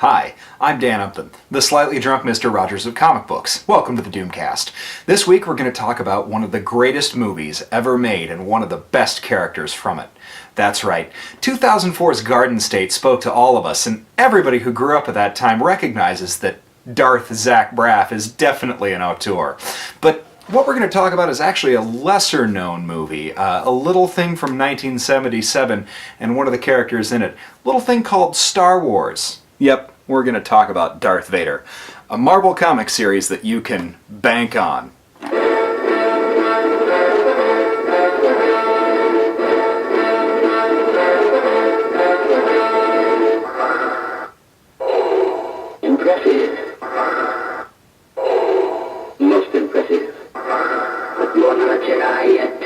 Hi, I'm Dan Upton, the slightly drunk Mr. Rogers of comic books. Welcome to the Doomcast. This week we're going to talk about one of the greatest movies ever made and one of the best characters from it. That's right, 2004's Garden State spoke to all of us, and everybody who grew up at that time recognizes that Darth Zach Braff is definitely an auteur. But what we're going to talk about is actually a lesser-known movie, a little thing from 1977, and one of the characters in it, a little thing called Star Wars. Yep, we're going to talk about Darth Vader, a Marvel comic series that you can bank on. Impressive. Most impressive. But you're not a Jedi yet.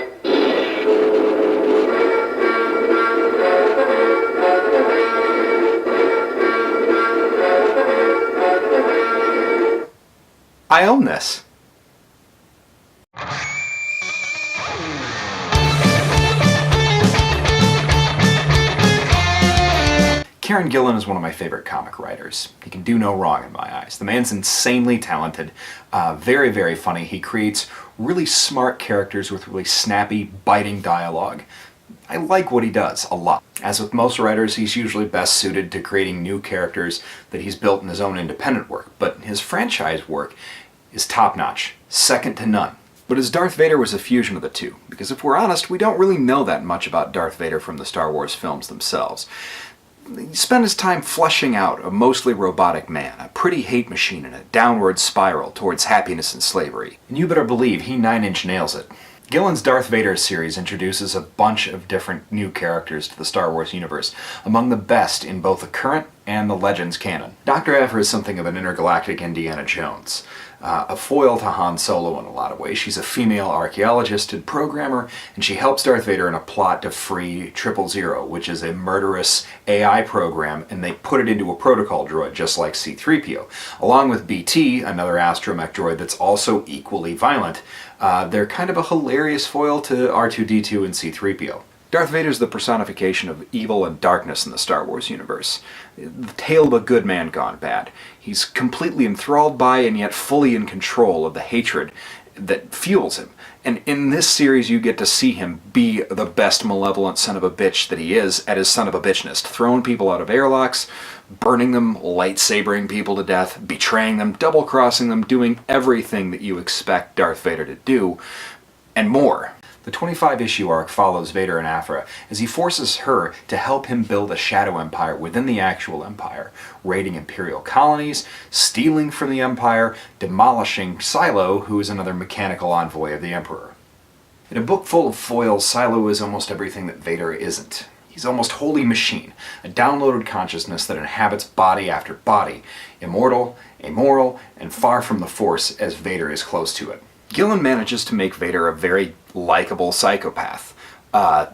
I own this. Kieran Gillen is one of my favorite comic writers. He can do no wrong in my eyes. The man's insanely talented, very, very funny. He creates really smart characters with really snappy, biting dialogue. I like what he does a lot. As with most writers, he's usually best suited to creating new characters that he's built in his own independent work, but his franchise work is top-notch, second to none. But his Darth Vader was a fusion of the two, because if we're honest, we don't really know that much about Darth Vader from the Star Wars films themselves. He spent his time fleshing out a mostly robotic man, a pretty hate machine in a downward spiral towards happiness and slavery. And you better believe he 9-inch nails it. Gillen's Darth Vader series introduces a bunch of different new characters to the Star Wars universe, among the best in both the current and the Legends canon. Dr. Aphra is something of an intergalactic Indiana Jones. A foil to Han Solo in a lot of ways. She's a female archaeologist and programmer, and she helps Darth Vader in a plot to free 000, which is a murderous AI program, and they put it into a protocol droid just like C-3PO. Along with BT, another astromech droid that's also equally violent, they're kind of a hilarious foil to R2-D2 and C-3PO. Darth Vader is the personification of evil and darkness in the Star Wars universe. The tale of a good man gone bad. He's completely enthralled by and yet fully in control of the hatred that fuels him. And in this series you get to see him be the best malevolent son of a bitch that he is at his son of a bitchness, throwing people out of airlocks, burning them, lightsabering people to death, betraying them, double-crossing them, doing everything that you expect Darth Vader to do, and more. The 25-issue arc follows Vader and Aphra as he forces her to help him build a shadow empire within the actual empire, raiding Imperial colonies, stealing from the Empire, demolishing Silo, who is another mechanical envoy of the Emperor. In a book full of foils, Silo is almost everything that Vader isn't. He's almost wholly machine, a downloaded consciousness that inhabits body after body, immortal, amoral, and far from the Force as Vader is close to it. Gillen manages to make Vader a very likable psychopath.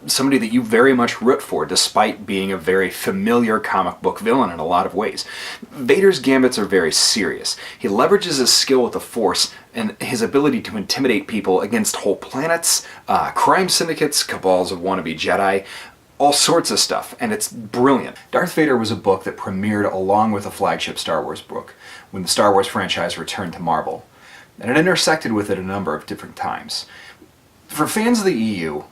Somebody that you very much root for, despite being a very familiar comic book villain in a lot of ways. Vader's gambits are very serious. He leverages his skill with the Force and his ability to intimidate people against whole planets, crime syndicates, cabals of wannabe Jedi, all sorts of stuff, and it's brilliant. Darth Vader was a book that premiered along with a flagship Star Wars book when the Star Wars franchise returned to Marvel. And it intersected with it a number of different times. For fans of the EU,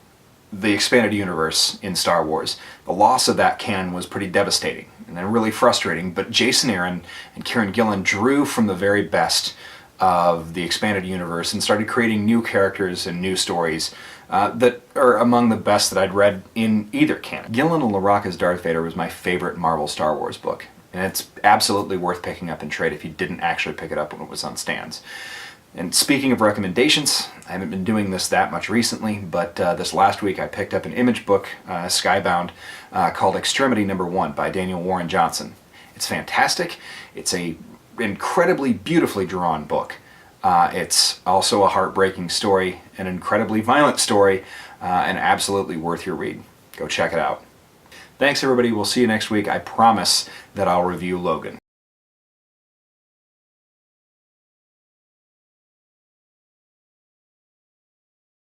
the expanded universe in Star Wars, the loss of that canon was pretty devastating and then really frustrating, but Jason Aaron and Kieran Gillen drew from the very best of the expanded universe and started creating new characters and new stories that are among the best that I'd read in either canon. Gillen and LaRocca's Darth Vader was my favorite Marvel Star Wars book, and it's absolutely worth picking up in trade if you didn't actually pick it up when it was on stands. And speaking of recommendations, I haven't been doing this that much recently, but this last week I picked up an Image book, Skybound, called Extremity No. 1 by Daniel Warren Johnson. It's fantastic. It's a incredibly beautifully drawn book. It's also a heartbreaking story, an incredibly violent story, and absolutely worth your read. Go check it out. Thanks everybody, we'll see you next week. I promise that I'll review Logan.